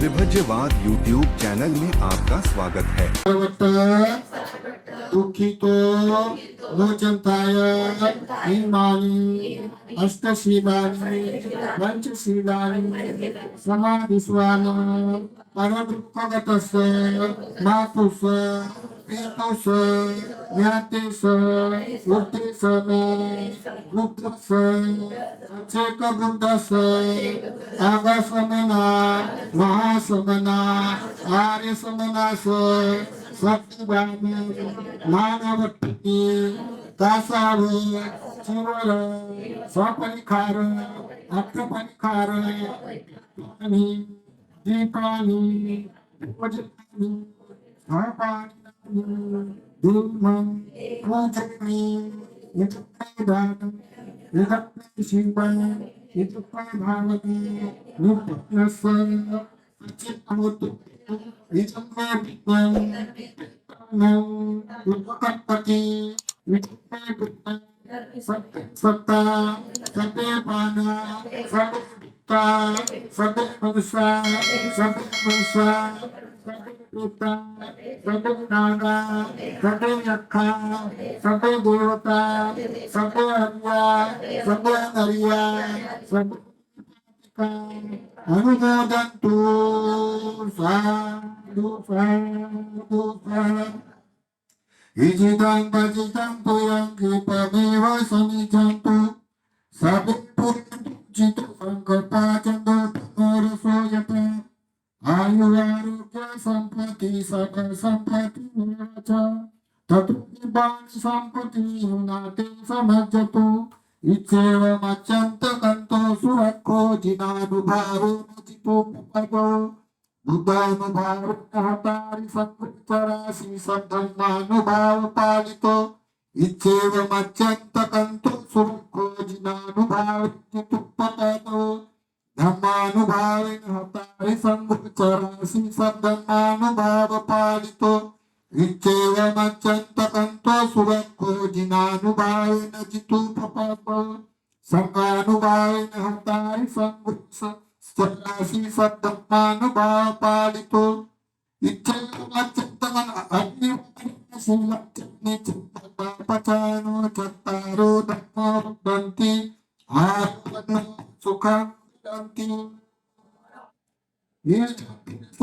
विभज्यवाद YouTube channel में आपका स्वागत है। दुखितो मोचन्ताय इमानि अष्टशीलानि पंचशीलानि समाधिस्वानि परदुःखगतस्य मातुस्य पितुस्य ज्ञातिस्य बुद्धिस्य गुप्तस्य चेकबुद्धस्य आगसमना महासमना आर्यसमनास्य सत्यवादी मानवटी कासाव चिवर स्वपरिखार अर्थपरिखार पानी दीपानी भोजनानी हरपानी धूमं पूजनी नित्यदान नित्य शिवन नित्य भावती नित्य चित्तवतु उपकल्पति सत्ता सत्यपान सत्ता सत्यपुरुषा सत्यपुरुषा सत्यपिता सत्यनागा सत्ययक्षा सत्यदेवता सत्यहर्या सत्यहर्या सत्य अनुमोदन्तु साधु साधु साधु इजिदं पजिदं पुयं कृपमेव समिजन्तु सविपुरजित संकल्पाचन्दो तमोरसोयत आयुरारोग्य सम्पत्ति सकल सम्पत्ति निरच ततु निबाण सम्पत्ति नाते समज्जतु इच्छेव मच्चन्तकन्तो सुरक्षो जिनानुभावो नचितो पपदो बुद्धानुभाव हतारि संकृतराशि सद्धर्मानुभाव पालितो इच्छेव मच्चन्तकन्तो सुरक्षो जिनानुभाव नचितो पपदो धर्मानुभावेन हतारि संकृतराशि सद्धर्मानुभाव पालितो इच्छेव मच्चन्तकन्तो सुरक्षो जिनानुभावेन जितु पपदो संगानुभावेन हतारि संकृतराशि सद्धर्मानुभाव पालितो इच्छेव मच्चन्तकन् अग्निशीलच्चन्नि चित्तपापचानो चत्तारो धर्मो वदन्ति आत्मनो सुखं वदन्ति ये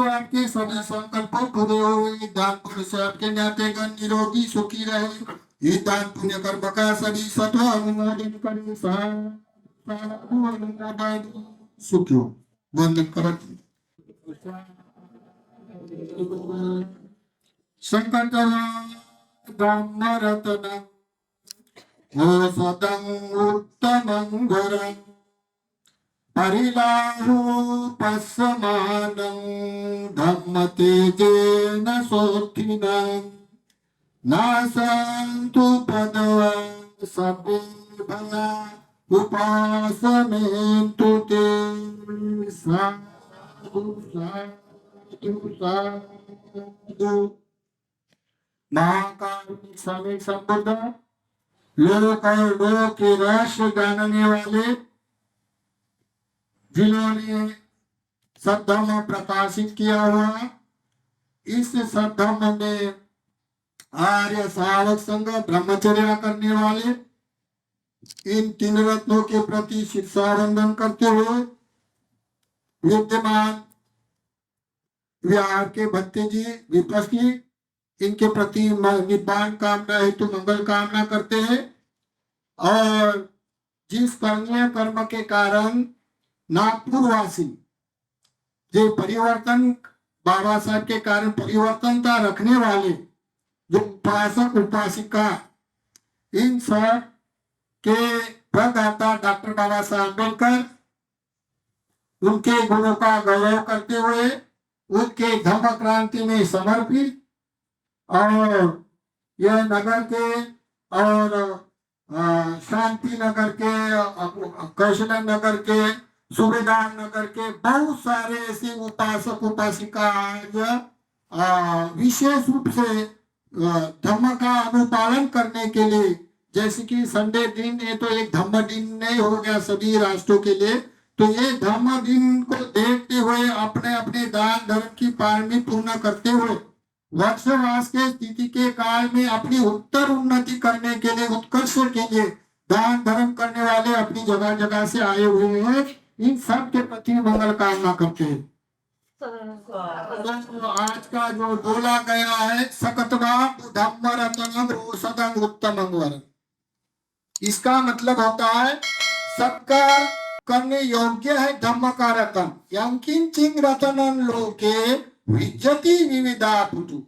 आपके सभी संकल्पों पूरे हुए दान पुण्य से आपके ज्ञातेगण निरोगी सुखी रहे। ये दान पुण्य कर्म का सभी सत्व अनुमोदन करे साधु अनुमोदन सुखी हो वंदन करत संकट ब्रह्मरत्न औषधं उत्तमं वरं परिलाभोपशमानं धम्मतेजेन सोत्थिनं नाशन्तु पदवं सभे भया उपासमेन्तु ते साधु साधु साधु। महाकारुणिक स्वामी संबुद्ध लोक और लोक के रहस्य जानने वाले जिन्होंने सद्धर्म प्रकाशित किया हुआ इस सद्धर्म में आर्य श्रावक संघ ब्रह्मचर्य करने वाले इन तीन रत्नों के प्रति शिक्षावंदन करते हुए विद्यमान विहार के भत्ते जी विपस्सी इनके प्रति निब्बान कामना हेतु मंगल कामना करते हैं और जिस करणीय कर्म के कारण नागपुर वासी जो परिवर्तन बाबा साहब के कारण परिवर्तनता रखने वाले जो उपासक उपासिका इन सब के प्रदाता डॉक्टर बाबा साहब अम्बेडकर उनके गुणों का गौरव करते हुए उनके धम्म क्रांति में समर्पित और यह नगर के और शांति नगर के कौशल नगर के सुबेदार नगर के बहुत सारे ऐसे उपासक उपासिका विशेष रूप से धम्म का अनुपालन करने के लिए, जैसे कि संडे दिन ये तो एक धम्म दिन नहीं हो गया सभी राष्ट्रों के लिए, तो ये धर्म दिन को देखते हुए अपने अपने दान धर्म की पारमी पूर्ण करते हुए वर्षवास के स्थिति के काल में अपनी उत्तर उन्नति करने के लिए, उत्कर्ष के लिए दान धर्म करने वाले अपनी जगह जगह से आए हुए हैं। इन सब के प्रति मंगल कामना करते हैं। तो आज का जो बोला गया है, सकतवा धम्म रतनम रोषदम उत्तमं वरम, इसका मतलब होता है सत्कार करने योग्य है धम्म का रतन, यंकिंचिंग रतनन लोके विज्जति विविधा पुटु।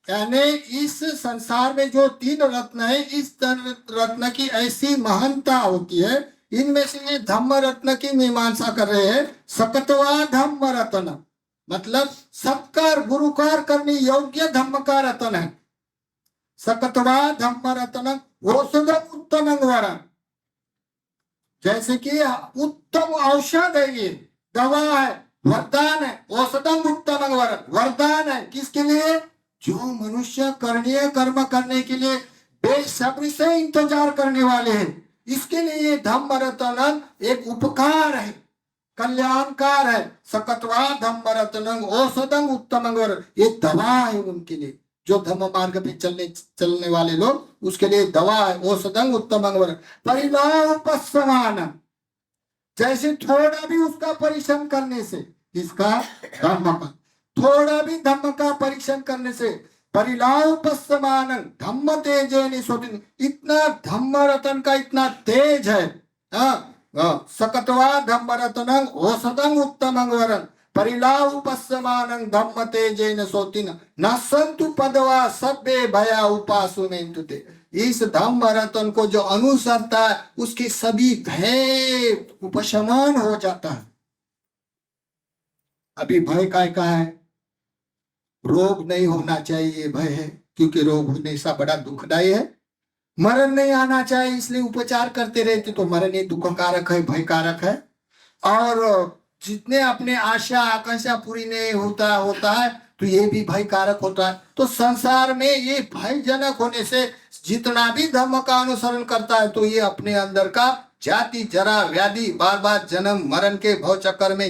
यानी इस संसार में जो तीन रत्न है, इस रत्न की ऐसी महानता होती है। इनमें से ये धम्म रत्न की मीमांसा कर रहे हैं। सकतवा धम्म रत्न मतलब सत्कार गुरुकार करने योग्य धम्म का रत्न है। सकतवा धम्म रत्न औषधम उत्तम वरम, जैसे कि उत्तम औषध है, ये दवा है, वरदान है। औषधम उत्तम वरम, वरदान है किसके लिए? जो मनुष्य करणीय कर्म करने के लिए बेसब्री से इंतजार करने वाले हैं। इसके लिए ये धम्म रत्न एक उपकार है, कल्याणकार है। सकतवा धम्म रत्नं औषधं उत्तमं वरम, ये दवा है उनके लिए, जो धम्म मार्ग पे चलने वाले लोग, उसके लिए दवा है। औषधं उत्तमं वरम परिलापस्समानम, जैसे थोड़ा भी उसका परिश्रम करने से, इसका धम्म का थोड़ा भी धम्म का परीक्षण करने से परिलापस्समान धम्म तेजेन स्वपिन, इतना धम्म रतन का इतना तेज है। सकतवा धम्म रतनं औषधं उत्तमं वरम परिलापस्समान धम्म तेजेन सोतिन न संतु पदवा सभ्य भया उपासुमेन्तुते। इस धम्म रतन को जो अनुसरता है उसके सभी भय उपशमन हो जाता है। अभी भय का है? रोग नहीं होना चाहिए भय है, क्योंकि रोग होने से बड़ा दुखदायी है। मरण नहीं आना चाहिए, इसलिए उपचार करते रहते, तो मरण ये दुख कारक है, भय कारक है। और जितने अपने आशा आकांक्षा पूरी नहीं होता है तो ये भी भय कारक होता है। तो संसार में ये भयजनक होने से जितना भी धर्म का अनुसरण करता है तो ये अपने अंदर का जाति जरा व्याधि बार बार जन्म मरण के भव चक्कर में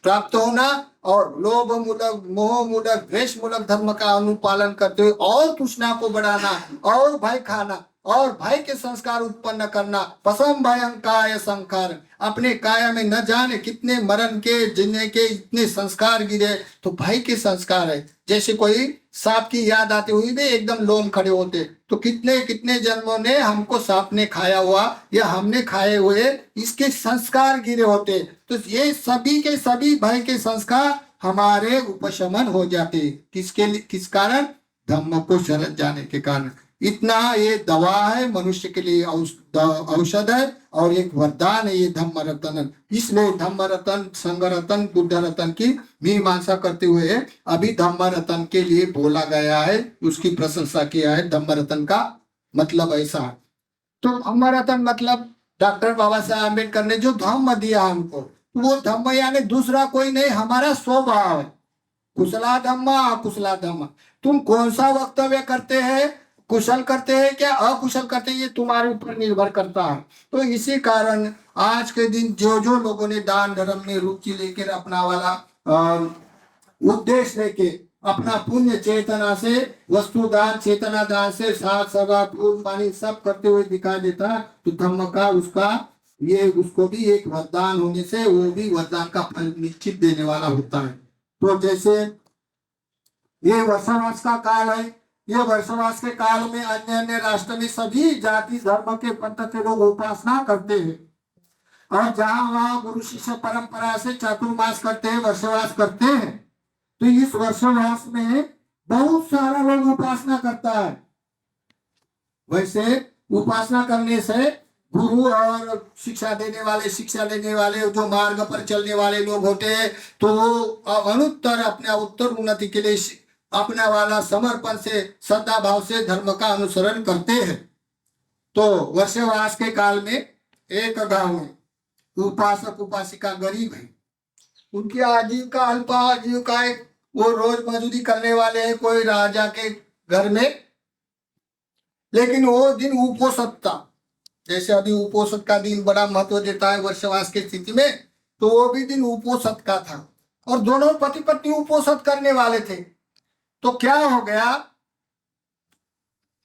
प्राप्त होना और लोभ मूलक मोह मूलक द्वेष मूलक धर्म का अनुपालन करते हुए और तृष्णा को बढ़ाना और भय खाना और भय के संस्कार उत्पन्न करना। पसम भयं काय संकार, अपने काया में न जाने कितने मरण के जीने के इतने संस्कार गिरे, तो भय के संस्कार है। जैसे कोई सांप की याद आती हुई भी एकदम लोम खड़े होते, तो कितने कितने जन्मों ने हमको सांप ने खाया हुआ या हमने खाए हुए इसके संस्कार गिरे होते। तो ये सभी के सभी भय के संस्कार हमारे उपशमन हो जाते। किसके लिए? किस कारण? धम्म को शरण जाने के कारण। इतना ये दवा है, मनुष्य के लिए औषध है और एक वरदान है ये धम्म रतन। इसलिए धम्म रतन, संघ रतन, बुद्ध रतन की मीमांसा करते हुए अभी धम्म रतन के लिए बोला गया है, उसकी प्रशंसा किया है। धम्म रतन का मतलब ऐसा है। तो धम्म रतन मतलब डॉक्टर बाबा साहेब अम्बेडकर ने जो धम्म दिया हमको, वो धम्म यानी दूसरा कोई नहीं, हमारा स्वभाव है। कुशला धम्म अकुशला धम्म, तुम कौन सा वक्तव्य करते हैं, कुशल करते हैं क्या अकुशल करते हैं, ये तुम्हारे ऊपर निर्भर करता है। तो इसी कारण आज के दिन जो जो लोगों ने दान धर्म में रुचि लेकर अपना वाला उद्देश्य लेके अपना पुण्य चेतना से, वस्तु दान चेतना दान से साथ सभा फूल पानी सब करते हुए दिखा देता, तो धम्म का उसका ये उसको भी एक वरदान होने से वो भी वरदान का फल निश्चित देने वाला होता है। तो जैसे ये वर्षावास का काल है, ये वर्षवास के काल में अन्य अन्य राष्ट्र में सभी जाति धर्म के पंथ के लोग उपासना करते हैं और जहां वहां गुरु शिष्य परंपरा से चातुर्मास करते हैं, वर्षवास करते हैं। तो इस वर्षवास में बहुत सारा लोग उपासना करता है। वैसे उपासना करने से गुरु और शिक्षा देने वाले, शिक्षा लेने वाले, जो मार्ग पर चलने वाले लोग होते हैं, तो वो अनुत्तर अपने उत्तर उन्नति के लिए अपना वाला समर्पण से श्रद्धा भाव से धर्म का अनुसरण करते हैं। तो वर्षवास के काल में एक गांव में उपासक उपासिका गरीब है, उनकी आजीविका अल्प आजीविका है, वो रोज मजदूरी करने वाले हैं कोई राजा के घर में। लेकिन वो दिन उपवास था, जैसे अभी उपोषण का दिन बड़ा महत्व देता है वर्षवास की स्थिति में, तो वो भी दिन उपोषण का था और दोनों पति पत्नी उपोषण करने वाले थे। तो क्या हो गया,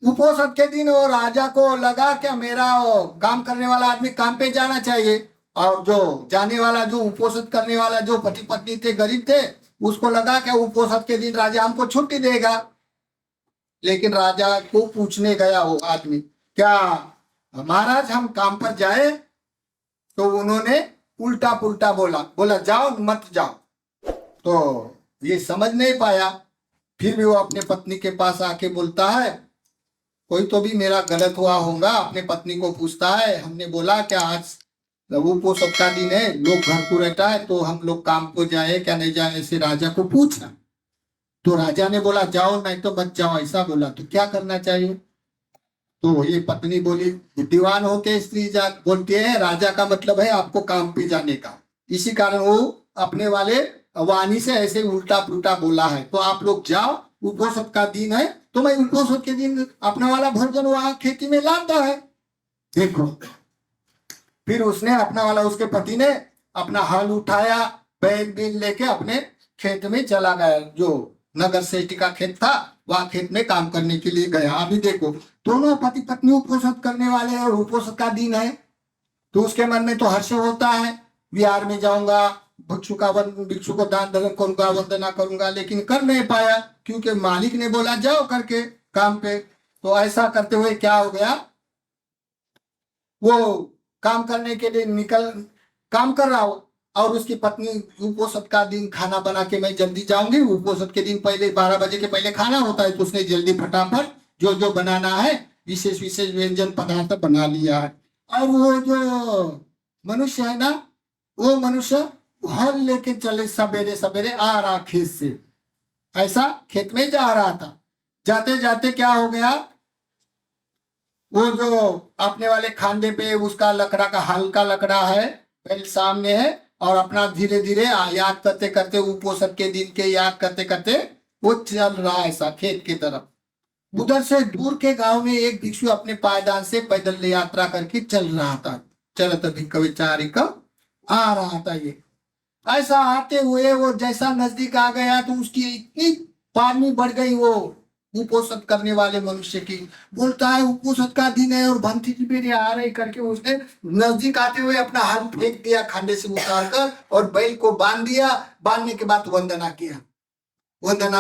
उपोषण के दिन वो राजा को लगा क्या मेरा वो काम करने वाला आदमी काम पे जाना चाहिए, और जो जाने वाला जो उपोषण करने वाला जो पति पत्नी थे गरीब थे उसको लगा क्या उपोषण के दिन राजा हमको छुट्टी देगा। लेकिन राजा को पूछने गया वो आदमी, क्या महाराज हम काम पर जाए? तो उन्होंने उल्टा पुल्टा बोला, बोला जाओ मत जाओ। तो ये समझ नहीं पाया, फिर भी वो अपने पत्नी के पास आके बोलता है कोई तो भी मेरा गलत हुआ होगा। अपने पत्नी को पूछता है, हमने बोला क्या आज उपोषण का दिन है, लोग घर को रहता है तो हम लोग काम को जाए क्या नहीं जाए, ऐसे राजा को पूछना। तो राजा ने बोला जाओ नहीं तो मत जाओ, ऐसा बोला। तो क्या करना चाहिए? तो ये पत्नी बोली, बुद्धिमान होके स्त्री जात बोलती है राजा का मतलब है आपको काम पे जाने का, इसी कारण वो अपने वाले वाणी से ऐसे उल्टा पुल्टा बोला है। तो आप लोग जाओ, उपोषण का दिन है तो मैं उपोषण के दिन अपना वाला भोजन वहां खेती में लाता है। देखो, फिर उसने अपना वाला, उसके पति ने अपना हल उठाया, बैल बीन लेके अपने खेत में चला गया, जो नगर सेठी का खेत था वहां खेत में काम करने के लिए गया। अभी देखो दोनों पति पत्नी उपोषण करने वाले हैं और उपोषण का दिन है, तो उसके मन में तो हर्ष होता है, विहार में जाऊंगा, भिक्षु को दान धर्म करूंगा, वंदना करूंगा, लेकिन कर नहीं पाया क्योंकि मालिक ने बोला जाओ करके काम पे। तो ऐसा करते हुए क्या हो गया, वो काम करने के लिए काम कर रहा हो और उसकी पत्नी उपोषण का दिन खाना बना के मैं जल्दी जाऊंगी, उपोषण के दिन पहले 12 बजे के पहले खाना होता है, तो उसने जल्दी फटाफट जो जो बनाना है विशेष विशेष व्यंजन पदार्थ बना लिया है। और वो जो मनुष्य है ना, वो मनुष्य हल लेके चले सवेरे सवेरे आ रहा खेत से, ऐसा खेत में जा रहा था। जाते जाते क्या हो गया, वो जो अपने वाले खांडे पे उसका लकड़ा का हल्का लकड़ा है पहले सामने है, और अपना धीरे धीरे याद करते करते उपोषण के दिन के याद करते करते वो चल रहा है ऐसा खेत की तरफ। उधर से दूर के गांव में एक भिक्षु अपने पायदान से पैदल यात्रा करके चल रहा था। चलत भिक्षुचारी का आ रहा था ये। ऐसा आते हुए वो जैसा नजदीक आ गया तो उसकी इतनी पानी बढ़ गई वो उपोषण करने वाले मनुष्य की। बोलता है उपोषण का दिन है और भंती जी मेरी आ रही करके उसने नजदीक आते हुए अपना हाथ फेंक दिया खंडे से उतार कर और बैल को बांध दिया। बांधने के बाद वंदना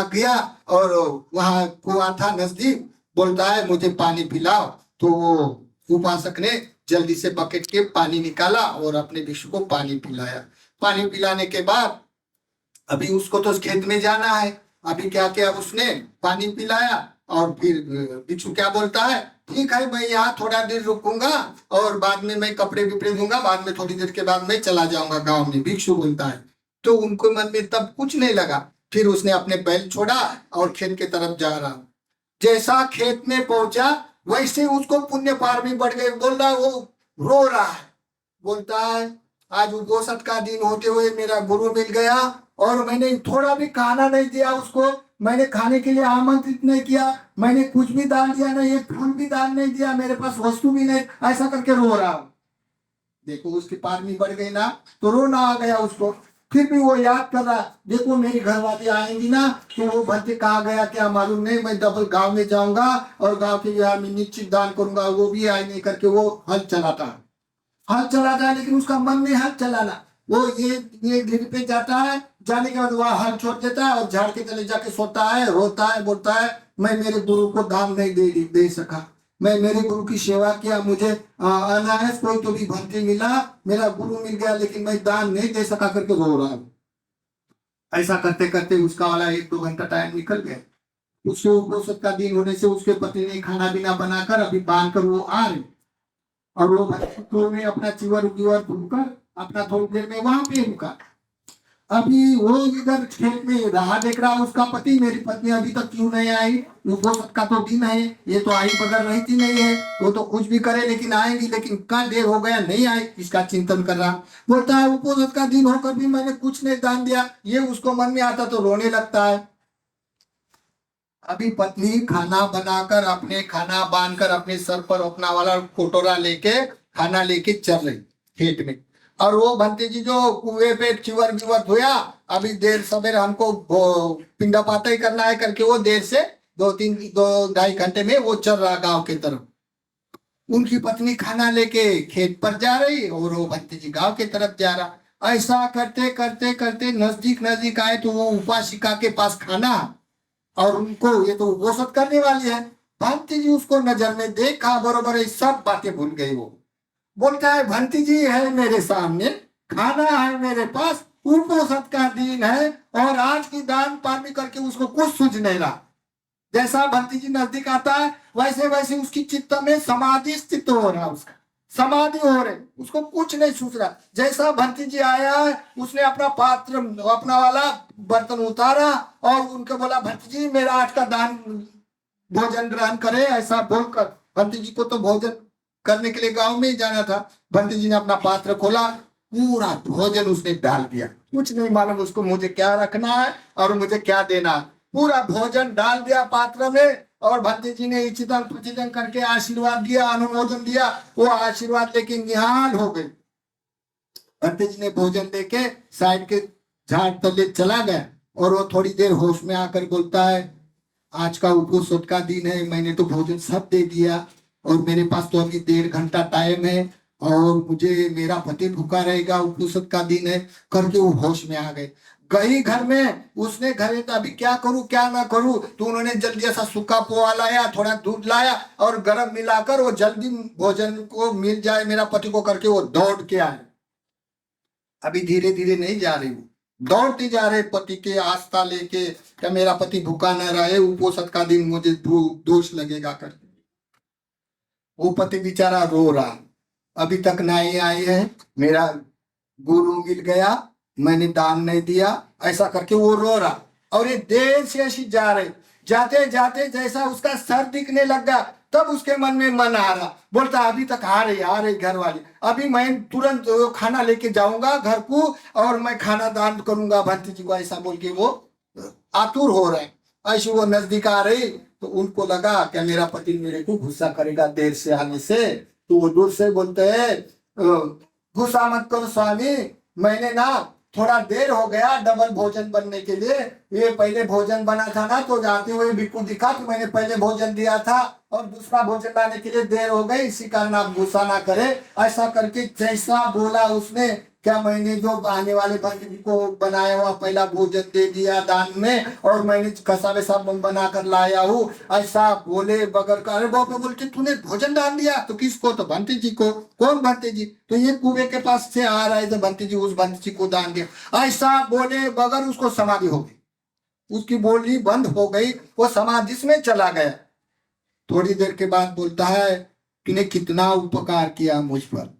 किया और वहां कुआं था नजदीक। बोलता है मुझे पानी पिलाओ। तो वो उपासक ने जल्दी से बकेट के पानी निकाला और अपने भिक्षु को पानी पिलाया। पानी पिलाने के बाद अभी उसको तो खेत में जाना है। अभी क्या किया उसने, पानी पिलाया और फिर भिक्षु क्या बोलता है, ठीक है मैं यहाँ थोड़ा देर रुकूंगा और बाद में मैं कपड़े विपड़े दूंगा, बाद में थोड़ी देर के बाद मैं चला जाऊंगा गांव में, भिक्षु बोलता है। तो उनको मन में तब कुछ नहीं लगा। फिर उसने अपने बैल छोड़ा और खेत की तरफ जा रहा। जैसा खेत में पहुंचा वैसे उसको पुण्य पार भी बढ़ गए। बोल रहा वो रो रहा है, बोलता है आज उपोषण का दिन होते हुए मेरा गुरु मिल गया और मैंने थोड़ा भी खाना नहीं दिया उसको, मैंने खाने के लिए आमंत्रित नहीं किया, मैंने कुछ भी दान दिया नहीं, एक फूल भी दान नहीं दिया, मेरे पास वस्तु भी नहीं, ऐसा करके रो रहा हूं। देखो उसकी पारमी बढ़ गई ना, तो रोना आ गया उसको। फिर भी वो याद कर रहा, देखो मेरी घरवाली आएंगी ना तो वो भर्ती कहाँ गया क्या मालूम नहीं, मैं डबल गांव में जाऊंगा और गांव के बिहार में निश्चित दान करूंगा, वो भी आए नहीं करके वो हल चलाता है। लेकिन उसका मन नहीं हल चलाना। वो ये धीरे पे जाता है, जाने के बाद वह हल छोड़ देता है और झाड़ के तले जाके सोता है, रोता है, बोलता है मैं मेरे गुरु को दान नहीं दे सका, मैं मेरे गुरु की सेवा किया, मुझे अनायास कोई तो भी भर्ती मिला, मेरा गुरु मिल गया, लेकिन मैं दान नहीं दे सका करके रो रहा हूँ। ऐसा करते करते उसका वाला 1-2 घंटा टाइम निकल गया। उसके उपोषण का दिन होने से उसके पति ने खाना पीना बनाकर अभी बांध कर वो आ रहे और वो भक्तों में अपना चिवर ढूंढकर अपना थोड़ी देर में वहां पे रुका। अभी वो इधर खेत में राह देख रहा उसका पति, मेरी पत्नी अभी तक क्यों नहीं आई, उपोषण का तो दिन है, ये तो आई बगैर रहती नहीं है, वो तो कुछ भी करे लेकिन आएंगी, लेकिन क्या देर हो गया नहीं आई, इसका चिंतन कर रहा। बोलता है उपोषण का दिन होकर भी मैंने कुछ नहीं दान दिया। ये उसको मन में आता तो रोने लगता है। अभी पत्नी खाना बनाकर अपने खाना बांधकर अपने सर पर अपना वाला कोटोरा लेके खाना लेके चल रही खेत में। और वो भंती जी जो कुएं पे चिवर विवर धोया, अभी देर सवेर हमको पिंडा पाता ही करना है करके वो देर से 2-2-2-2.5 घंटे में वो चल रहा गांव की तरफ। उनकी पत्नी खाना लेके खेत पर जा रही और वो भंती जी गांव की तरफ जा रहा। ऐसा करते करते करते नजदीक नजदीक आए तो वो उपासिका के पास खाना, और उनको ये तो उपोषण करने वाली है। भंती जी उसको नजर में देखा, बरोबर ये सब बातें भूल गई। वो बोलता है भंती जी है मेरे सामने, खाना है मेरे पास, उपोषण का दिन है और आज की दान पानी करके उसको कुछ सूझ नहीं रहा। जैसा भंती जी नजदीक आता है वैसे वैसे उसकी चित्त में समाधि स्थित हो रहा, उसका समाधि हो रही, उसको कुछ नहीं सूझ रहा। जैसा भंती जी आया है उसने अपना पात्र अपना वाला बर्तन उतारा और उनको बोला भंती जी मेरा आज का दान भोजन ग्रहण करे। ऐसा बोलकर भंती जी को तो भोजन करने के लिए गांव में ही जाना था। भंती जी ने अपना पात्र खोला, पूरा भोजन उसने डाल दिया, कुछ नहीं मालूम उसको मुझे क्या रखना है और मुझे क्या देना है। पूरा भोजन डाल दिया पात्र में और भंती जी ने इच्छितन प्रचितन करके आशीर्वाद दिया, अनुमोदन दिया। वो आशीर्वाद लेके निहाल हो गए। भंती जी ने भोजन लेके साइड के झाड़ तले चला गया और वो थोड़ी देर होश में आकर बोलता है आज का उपोषण का दिन है, मैंने तो भोजन सब दे दिया और मेरे पास तो अभी 1.5 घंटा टाइम है और मुझे मेरा पति भूखा रहेगा, उपोषण का दिन है करके वो होश में आ गए। गई घर में, उसने घर में अभी क्या करूं क्या ना करूं, तो उन्होंने जल्दी ऐसा सूखा पोहा लाया, थोड़ा दूध लाया और गर्म मिलाकर वो जल्दी भोजन को मिल जाए मेरा पति को करके वो दौड़ के आए। अभी धीरे धीरे नहीं जा रही, दौड़ते जा रहे पति के आस्था लेके, क्या मेरा पति भूखा न रहे, उपोषण का दिन मुझे दोष लगेगा करके। वो पति बेचारा रो रहा, अभी तक नहीं आई है, मेरा गुरु मिल गया, मैंने दान नहीं दिया, ऐसा करके वो रो रहा। और ये देर से ऐसी जा रहे, जाते जाते जैसा उसका सर दिखने लग गया तब उसके मन में मन आ रहा, बोलता अभी तक आ रही घर वाली, अभी मैं तुरंत खाना लेके जाऊंगा घर को और मैं खाना दान करूंगा भंती जी को, ऐसा बोल के वो आतुर हो रहे। ऐसे वो नजदीक आ रही तो उनको लगा क्या मेरा पति मेरे को गुस्सा करेगा देर से आने से, तो वो दूर से बोलते हैं गुस्सा मत करो स्वामी, मैंने ना थोड़ा देर हो गया डबल भोजन बनने के लिए, ये पहले भोजन बना था ना तो जाते हुए बिल्कुल दिखा कि मैंने पहले भोजन दिया था और दूसरा भोजन लाने के लिए देर हो गई, इसी कारण आप गुस्सा ना करें। ऐसा करके जैसा बोला उसने, क्या मैंने जो आने वाले भक्त को बनाया हुआ पहला भोजन दे दिया दान में और मैंने कसा वैसा बना कर लाया हूँ, ऐसा बोले बगैर का। अरे बाबा बोलते तूने भोजन डाल दिया, तो किसको, तो भंती जी को। कौन भंती जी, तो ये कुएं के पास से आ रहा है तो भंती जी, उस भंती जी को दान दिया। ऐसा बोले बगैर उसको समाधि हो गई, उसकी बोली बंद हो गई, वो समाधि में चला गया। थोड़ी देर के बाद बोलता है तूने कितना उपकार किया मुझ पर,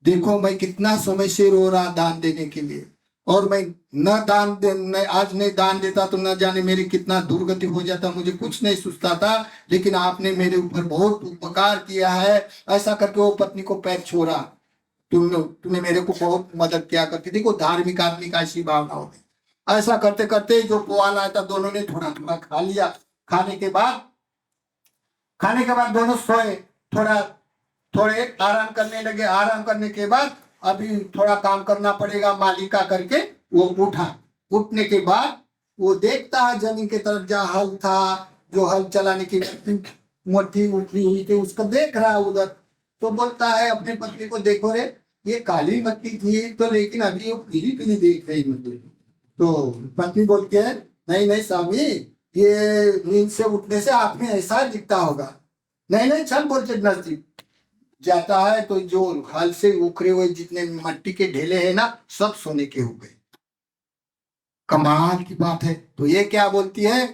देखो मैं कितना समय से रो रहा दान देने के लिए, और मैं न दान दे आज नहीं दान देता तो न जाने मेरी कितना दुर्गति हो जाता, मुझे कुछ नहीं सोचता था, लेकिन आपने मेरे ऊपर बहुत उपकार किया है। ऐसा करके वो पत्नी को पैर छोड़ा, तुमने मेरे को बहुत मदद किया करके। देखो धार्मिक आदमी का ऐसी भावना होती। ऐसा करते करते जो पोहा लाया था दोनों ने थोड़ा थोड़ा खा लिया। खाने के बाद दोनों सोए, थोड़े आराम करने लगे। आराम करने के बाद अभी थोड़ा काम करना पड़ेगा मालिका करके वो उठा। उठने के बाद वो देखता है जमीन की तरफ जहाँ हल था, जो हल चलाने की मोटी उठली हुई थी, उसको देख रहा है उधर। तो बोलता है अपने पत्नी को, देखो रे ये काली मट्टी थी तो, लेकिन अभी वो पीली पीली देख रही मुझे। तो पत्नी बोलती है नहीं स्वामी, ये नींद से उठने से आप में ऐसा दिखता होगा। नहीं चल बोलते नजदीक जाता है तो जो हल से उखड़े हुए जितने मट्टी के ढेले हैं ना, सब सोने के हो गए। कमाल की बात है। तो ये क्या बोलती है,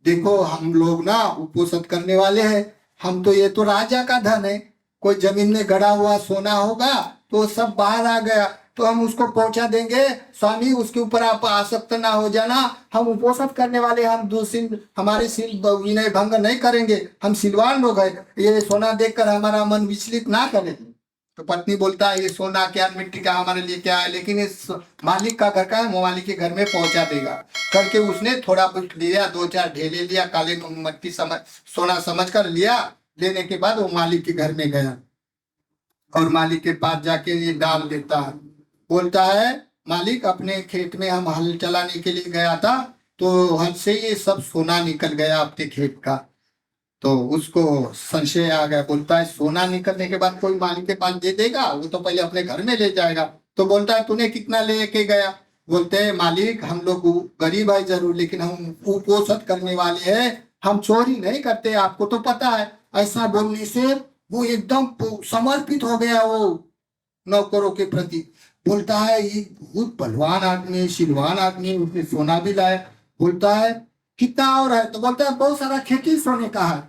देखो हम लोग ना उपोषण करने वाले हैं, हम तो ये तो राजा का धन है, कोई जमीन में गड़ा हुआ सोना होगा तो सब बाहर आ गया तो हम उसको पहुंचा देंगे, स्वामी उसके ऊपर आप आसक्त ना हो जाना, हम उपोषण करने वाले, हम दूसरी हमारे सिल विनय भंग नहीं करेंगे, हम सिलवान लोग हैं, ये सोना देखकर हमारा मन विचलित ना करे। तो पत्नी बोलता है ये सोना क्या मिट्टी का हमारे लिए क्या है, लेकिन इस मालिक का घर का है, वो मालिक के घर में पहुंचा देगा करके उसने थोड़ा कुछ लिया, 2-4 ढेले लिया, काले मट्टी समझ सोना समझ कर लिया। लेने के बाद वो मालिक के घर में गया और मालिक के पास जाके ये डाल देता है। बोलता है मालिक अपने खेत में हम हल चलाने के लिए गया था, तो हल से ये सब सोना निकल गया आपके खेत का। तो उसको संशय आ गया, बोलता है सोना निकलने के बाद कोई मालिक के पास दे देगा, वो तो पहले अपने घर में ले जाएगा। तो बोलता है तूने कितना लेके गया? बोलते हैं मालिक हम लोग गरीब है जरूर, लेकिन हम कुपोषण करने वाले हैं, हम चोरी नहीं करते, आपको तो पता है। ऐसा बोलने से वो एकदम समर्पित हो गया वो नौकरों के प्रति। बोलता है ये बहुत बलवान आदमी है, शिलवान आदमी है, उसने सोना भी लाया। बोलता है कितना और है? तो बोलता है बहुत सारा खेती सोने का है।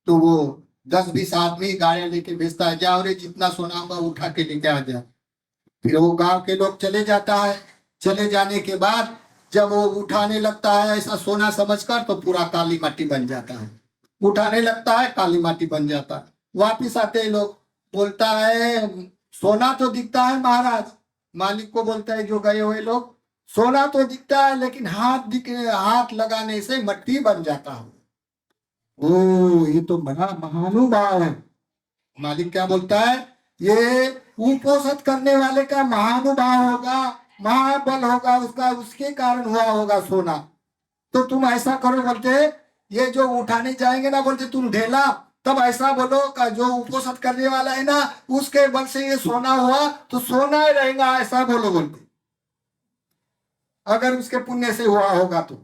तो वो 10-20 आदमी गाड़ियां लेके भेजता है, जाओ रे जितना सोना होगा उठा के लेके आ जाओ। फिर वो गांव के लोग चले जाता है। चले जाने के बाद जब वो उठाने लगता है ऐसा सोना समझकर, तो पूरा काली माटी बन जाता है। उठाने लगता है काली माटी बन जाता है। वापिस आते हैं लोग, बोलता है सोना तो दिखता है महाराज। मालिक को बोलता है जो गए हुए लोग, सोना तो दिखता है लेकिन हाथ लगाने से मट्टी बन जाता है। ओ ये तो बड़ा महानुभाव है। मालिक क्या बोलता है, ये कुपोषण करने वाले का महानुभाव होगा, महाबल होगा, उसका उसके कारण हुआ होगा सोना। तो तुम ऐसा करो, बोलते ये जो उठाने जाएंगे ना, बोलते तुम ढेला, तब ऐसा बोलो का जो उपोषण करने वाला है ना उसके बल से ये सोना हुआ, तो सोना ही रहेगा, ऐसा बोलो। बोलते अगर उसके पुण्य से हुआ होगा तो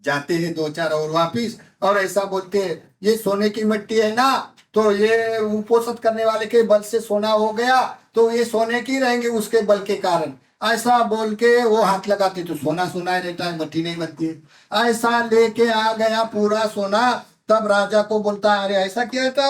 जाते हैं 2-4 और वापिस, और ऐसा बोलते हैं ये सोने की मिट्टी है ना, तो ये उपोषण करने वाले के बल से सोना हो गया, तो ये सोने की रहेंगे उसके बल के कारण। ऐसा बोल के वो हाथ लगाते तो सोना सोना ही रहता है, मिट्टी नहीं बनती है। ऐसा लेके आ गया पूरा सोना। तब राजा को बोलता है अरे ऐसा क्या था,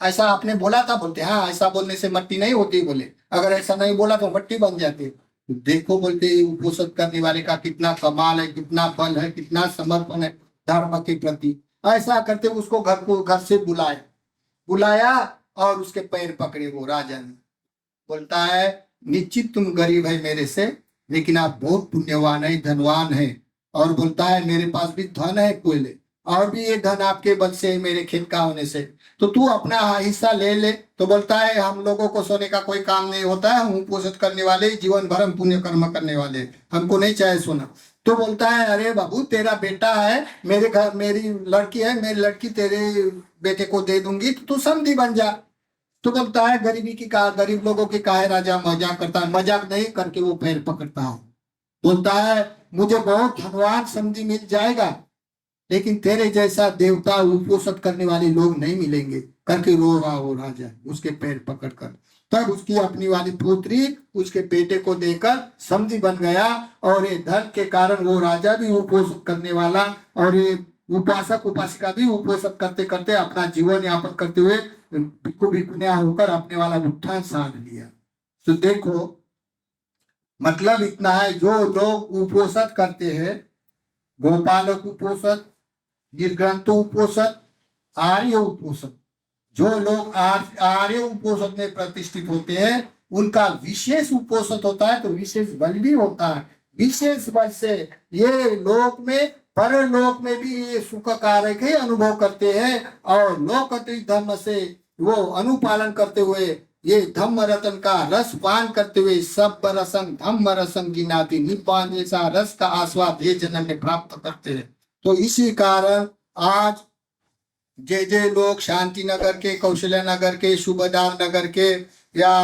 ऐसा आपने बोला था? बोलते हाँ ऐसा बोलने से मिट्टी नहीं होती। बोले अगर ऐसा नहीं बोला तो मिट्टी बन जाती। देखो बोलते उपोषण करने वाले का कितना कमाल है, कितना बल है, कितना समर्पण है धर्म के प्रति। ऐसा करते उसको घर से बुलाया और उसके पैर पकड़े वो राजा ने। बोलता है निश्चित तुम गरीब है मेरे से, लेकिन आप बहुत पुण्यवान है, धनवान है। और बोलता है मेरे पास भी धन है कोयले, और भी ये धन आपके बल से मेरे खेत का होने से, तो तू अपना हिस्सा ले ले। तो बोलता है हम लोगों को सोने का कोई काम नहीं होता है, हम पोषण करने वाले, जीवन भर हम पुण्य कर्म करने वाले, हमको नहीं चाहे सोना। तो बोलता है अरे बाबू तेरा बेटा है, मेरे घर मेरी लड़की है, मेरी लड़की तेरे बेटे को दे दूंगी, तो तू समधी बन जा। तो बोलता है गरीब लोगों की काहे राजा मजाक करता है? मजाक नहीं करके वो पैर पकड़ता है। बोलता है मुझे बहुत धनवान समधी मिल जाएगा, लेकिन तेरे जैसा देवता उपोषण करने वाले लोग नहीं मिलेंगे करके रो रहा हो राजा उसके पैर पकड़कर। तब उसकी अपनी वाली पुत्री उसके बेटे को देकर समधी बन गया, और ये धन के कारण वो राजा भी उपोषण करने वाला, और ये उपासक उपासिका भी उपोषण करते करते अपना जीवन यापन करते हुए भिक्षुनिया होकर अपने वाला उत्थान साध लिया। तो देखो मतलब इतना है, जो लोग उपोषण करते हैं, गोपालक उपोषण, निर्ग्रंथ उपोषण, आर्य उपोषण, जो लोग आर्य उपोषण में प्रतिष्ठित होते हैं उनका विशेष उपोषण होता है, तो विशेष बल भी होता है। विशेष बल से ये लोक में परलोक में भी ये सुख कारक ही अनुभव करते हैं, और लोकत्रिक धर्म से वो अनुपालन करते हुए ये धम्म रतन का रस पान करते हुए सब रसंग धम्म रसंग गिनाती निपान जैसा रस का आस्वाद ये जन्म में प्राप्त करते हैं। तो इसी कारण आज जे लोग शांति नगर के, कौशल्या नगर के, सुबेदार नगर के, या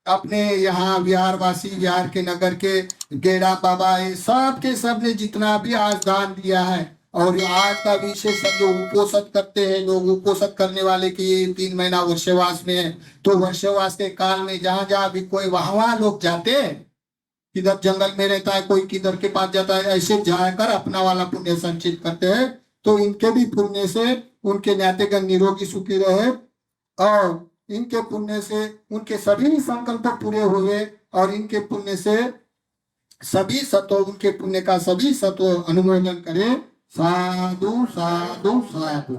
अपने यहाँ बिहारवासी बिहार के नगर के गेड़ा बाबा, ये सब के सब ने जितना भी आज दान दिया है, और आज का विशेष जो उपोषण करते हैं लोग, उपोषण करने वाले की 3 महीना वर्षवास में है, तो वर्षवास के काल में जहाँ जहाँ भी कोई वहाँ लोग जाते हैं, किधर जंगल में रहता है, कोई किधर के पास जाता है, ऐसे जाकर अपना वाला पुण्य संचित करते हैं। तो इनके भी पुण्य से उनके नातेगण निरोगी सुखी रहे, और इनके पुण्य से उनके सभी संकल्प पूरे हुए, और इनके पुण्य से सभी सत्व, उनके पुण्य का सभी सत्व अनुमोदन करें। साधु साधु साधु।